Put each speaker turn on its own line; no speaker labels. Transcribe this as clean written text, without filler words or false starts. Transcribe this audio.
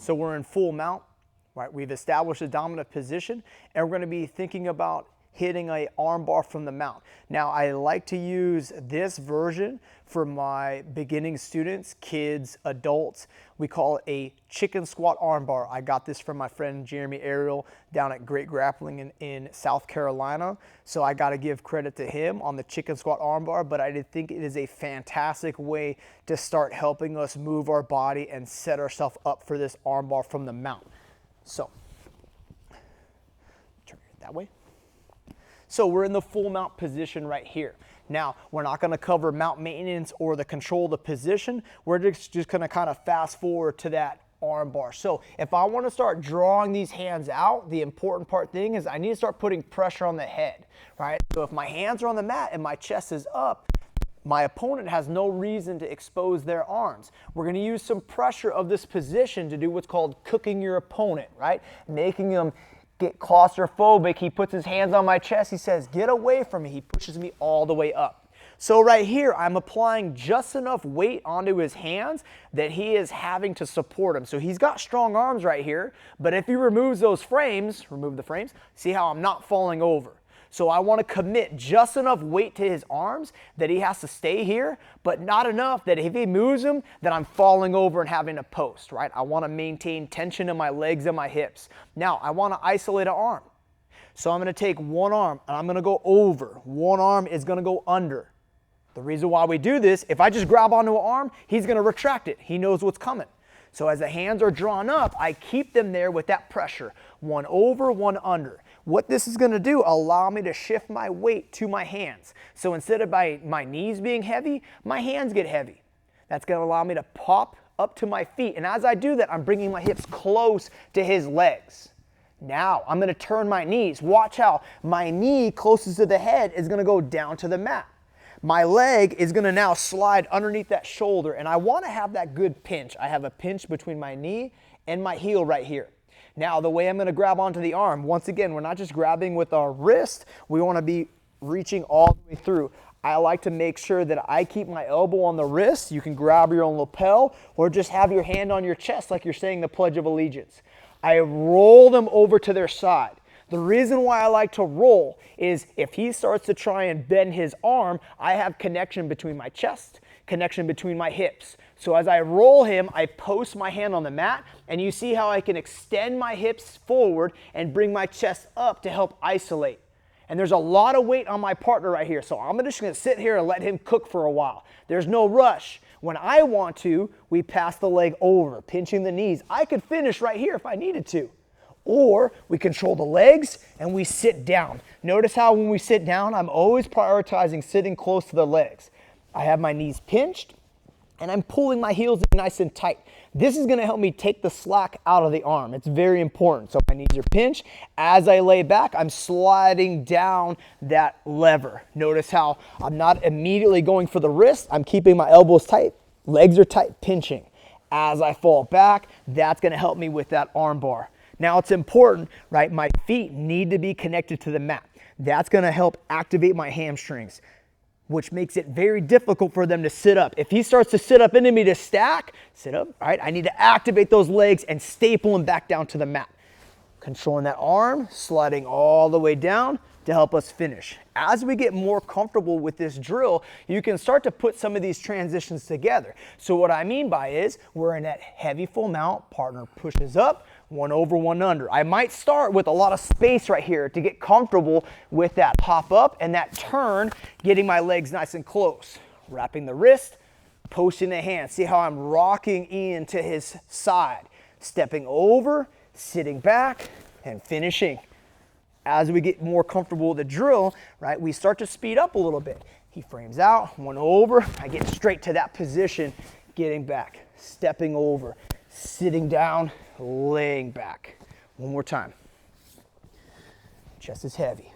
So we're in full mount, right? We've established a dominant position, and we're going to be thinking about hitting a arm bar from the mount. Now, I like to use this version for my beginning students, kids, adults. We call it a chicken squat arm bar. I got this from my friend Jeremy Ariel down at Great Grappling in South Carolina. So I got to give credit to him on the chicken squat arm bar, but I did think it is a fantastic way to start helping us move our body and set ourselves up for this arm bar from the mount. So, turn it that way. So we're in the full mount position right here. Now, we're not going to cover mount maintenance or the control of the position. We're just going to kind of fast forward to that arm bar. So if I want to start drawing these hands out, the important thing is I need to start putting pressure on the head, right? So if my hands are on the mat and my chest is up, my opponent has no reason to expose their arms. We're going to use some pressure of this position to do what's called cooking your opponent, right? Making them get claustrophobic. He puts his hands on my chest. He says, get away from me. He pushes me all the way up. So right here, I'm applying just enough weight onto his hands that he is having to support him. So he's got strong arms right here, but if he removes those frames, remove the frames, see how I'm not falling over. So I want to commit just enough weight to his arms that he has to stay here, but not enough that if he moves them, that I'm falling over and having to post, right? I want to maintain tension in my legs and my hips. Now, I want to isolate an arm. So I'm going to take one arm and I'm going to go over. One arm is going to go under. The reason why we do this, if I just grab onto an arm, he's going to retract it. He knows what's coming. So as the hands are drawn up, I keep them there with that pressure. One over, one under. What this is going to do, allow me to shift my weight to my hands. So instead of my knees being heavy, my hands get heavy. That's going to allow me to pop up to my feet. And as I do that, I'm bringing my hips close to his legs. Now I'm going to turn my knees. Watch how my knee closest to the head is going to go down to the mat. My leg is going to now slide underneath that shoulder, and I want to have that good pinch. I have a pinch between my knee and my heel right here. Now, the way I'm going to grab onto the arm, once again, we're not just grabbing with our wrist. We want to be reaching all the way through. I like to make sure that I keep my elbow on the wrist. You can grab your own lapel or just have your hand on your chest like you're saying the Pledge of Allegiance. I roll them over to their side. The reason why I like to roll is if he starts to try and bend his arm, I have connection between my chest, connection between my hips. So as I roll him, I post my hand on the mat, and you see how I can extend my hips forward and bring my chest up to help isolate. And there's a lot of weight on my partner right here, so I'm just going to sit here and let him cook for a while. There's no rush. When I want to, we pass the leg over, pinching the knees. I could finish right here if I needed to. Or we control the legs and we sit down. Notice how when we sit down, I'm always prioritizing sitting close to the legs. I have my knees pinched and I'm pulling my heels in nice and tight. This is going to help me take the slack out of the arm. It's very important. So my knees are pinched. As I lay back, I'm sliding down that lever. Notice how I'm not immediately going for the wrist. I'm keeping my elbows tight. Legs are tight, pinching. As I fall back, that's going to help me with that arm bar. Now it's important, right? My feet need to be connected to the mat. That's going to help activate my hamstrings, which makes it very difficult for them to sit up. If he starts to sit up into me to stack, sit up, right? I need to activate those legs and staple him back down to the mat. Controlling that arm, sliding all the way down to help us finish. As we get more comfortable with this drill, you can start to put some of these transitions together. So what I mean by is, we're in that heavy full mount, partner pushes up, one over, one under. I might start with a lot of space right here to get comfortable with that hop up and that turn, getting my legs nice and close. Wrapping the wrist, posting the hand. See how I'm rocking in to his side. Stepping over, sitting back, and finishing. As we get more comfortable with the drill, right, we start to speed up a little bit. He frames out, one over, I get straight to that position, getting back, stepping over, sitting down, laying back. One more time. Chest is heavy.